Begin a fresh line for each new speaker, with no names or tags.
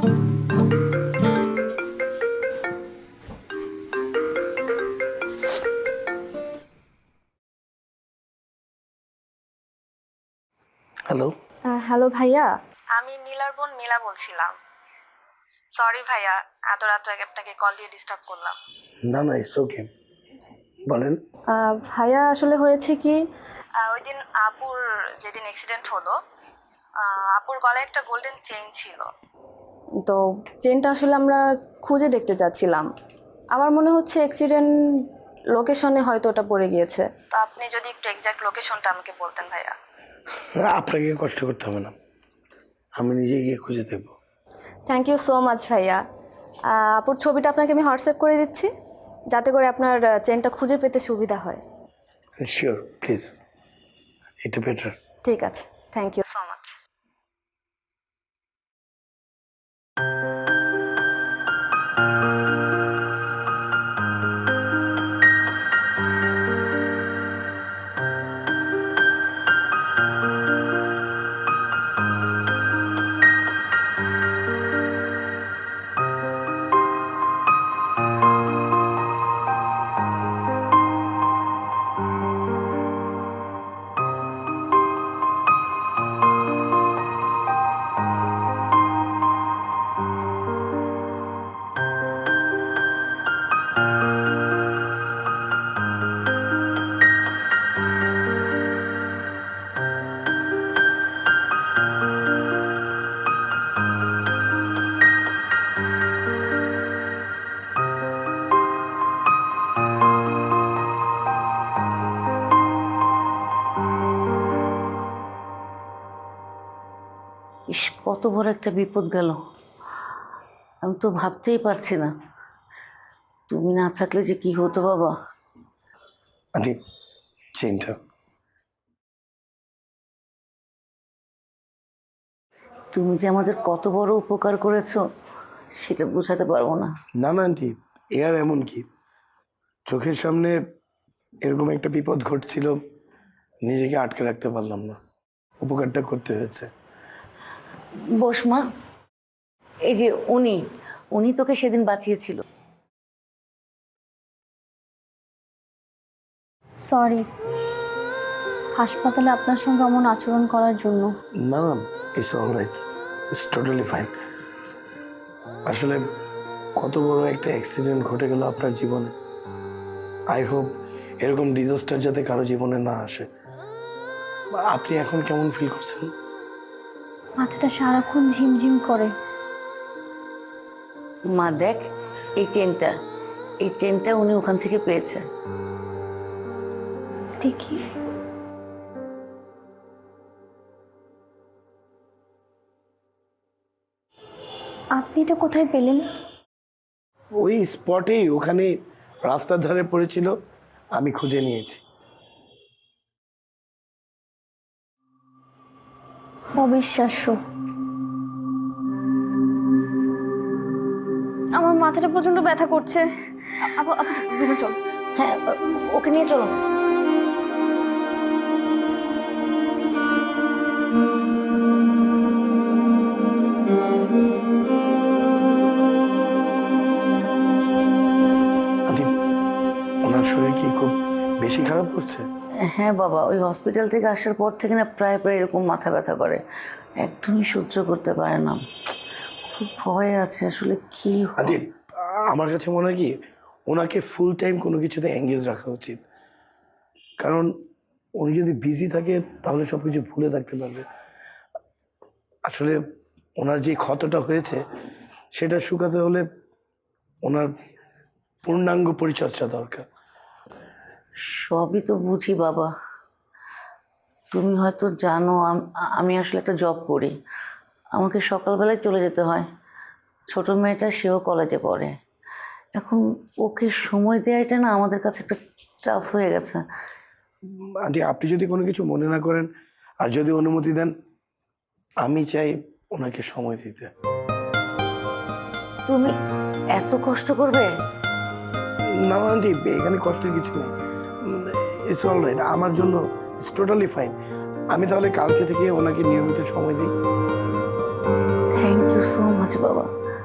Hello.
Hello ভাইয়া, আমি নীলার বোন নীলা বলছিলাম। সরি ভাইয়া, এত রাত আগে আপনাকে কল দিয়ে ডিস্টার্ব করলাম।
না না, ইটস ওকে, বলেন।
ভাইয়া আসলে হয়েছে কি, ওই দিন আপুর যেদিন অ্যাক্সিডেন্ট হলো, আপুর গলায় একটা গোল্ডেন চেইন ছিল। তো চেইনটা আসলে আমরা খুঁজে দেখতে যাচ্ছিলাম। আমার মনে হচ্ছে অ্যাক্সিডেন্ট লোকেশনে হয়তো ওটা পড়ে গিয়েছে। তো আপনি যদি একটু এক্সাক্ট লোকেশনটা আমাকে বলতেন ভাইয়া।
আপনাকে কষ্ট করতে হবে না, আমি নিজে গিয়ে খুঁজে দেব।
থ্যাংক ইউ সো মাচ ভাইয়া। আপুর ছবিটা আপনাকে আমি হোয়াটসঅ্যাপ করে দিচ্ছি, যাতে করে আপনার চেনটা খুঁজে পেতে সুবিধা হয়।
শিওর, প্লিজ, এটা বেটার।
ঠিক আছে, থ্যাংক ইউ সো মাচ।
ইস, কত বড় একটা বিপদ গেল, আমি তো ভাবতেই পারছি না। তুমি না থাকলে যে কি হতো বাবা।
আন্টি, চেনটা।
তুমি যে আমাদের কত বড় উপকার করেছো সেটা বোঝাতে পারবো না।
না না আন্টি, এ আর এমন কি, চোখের সামনে এরকম একটা বিপদ ঘটছিল, নিজেকে আটকে রাখতে পারলাম না, উপকারটা করতে হয়েছে।
বস মা, এই যে উনি উনি তোকে সেদিন বাঁচিয়েছিল।
সরি হাসপাতালে আপনার সঙ্গে এমন আচরণ করার জন্য।
না না, it's all right, it's totally fine. আসলে কত বড় একটা অ্যাক্সিডেন্ট ঘটে গেল আপনার জীবনে। আই হোপ এরকম ডিজাস্টার যাতে কারো জীবনে না আসে। আপনি এখন কেমন ফিল করছেন?
মাথাটা সারাক্ষণ ঝিমঝিম করে।
মা দেখ, এই চেনটা উনি ওখান থেকে পেয়েছে।
দেখি, আপনি এটা কোথায় পেলেন?
ওই স্পটেই, ওখানে রাস্তার ধারে পড়েছিল, আমি খুঁজে নিয়েছি।
অবিশ্বাস্য। আমার মাথাটা প্রচন্ড ব্যথা করছে। আপু আপু রুমে চল।
হ্যাঁ, ওকে নিয়ে চলো।
আন্টি, ওনার শরীর কি খুব বেশি খারাপ করছে?
হ্যাঁ বাবা, ওই হসপিটাল থেকে আসার পর থেকে না প্রায় প্রায় এরকম মাথা ব্যথা করে, একদমই সহ্য করতে পারে না। খুব ভয় আছে আসলে কি
আন্টি, আমার কাছে মনে হয় কি, ওনাকে ফুল টাইম কোনো কিছুতে এঙ্গেজ রাখা উচিত। কারণ উনি যদি বিজি থাকে তাহলে সব কিছু ভুলে থাকতে পারবে। আসলে ওনার যে ক্ষতটা হয়েছে সেটা শুকাতে হলে ওনার পূর্ণাঙ্গ পরিচর্যা দরকার।
সবই তো বুঝি বাবা, তুমি হয়তো জানো আমি আসলে একটা জব করি, আমাকে সকালবেলায় চলে যেতে হয়। ছোট মেয়েটা সেও কলেজে পড়ে, এখন ওকে সময় দেওয়াটা না আমাদের কাছে একটা টাফ হয়ে গেছে।
আন্টি, আপনি যদি কোনো কিছু মনে না করেন আর যদি অনুমতি দেন, আমি চাই ওনাকে সময় দিতে।
তুমি এত কষ্ট করবে?
না আন্টি, এখানে কষ্টের কিছু নেই, ইটস অল রাইট, আমার জন্য ইটস টোটালি ফাইন। আমি তাহলে কালকে থেকে ওনাকে নিয়মিত সময় দিই।
থ্যাংক ইউ সো মাচ বাবা।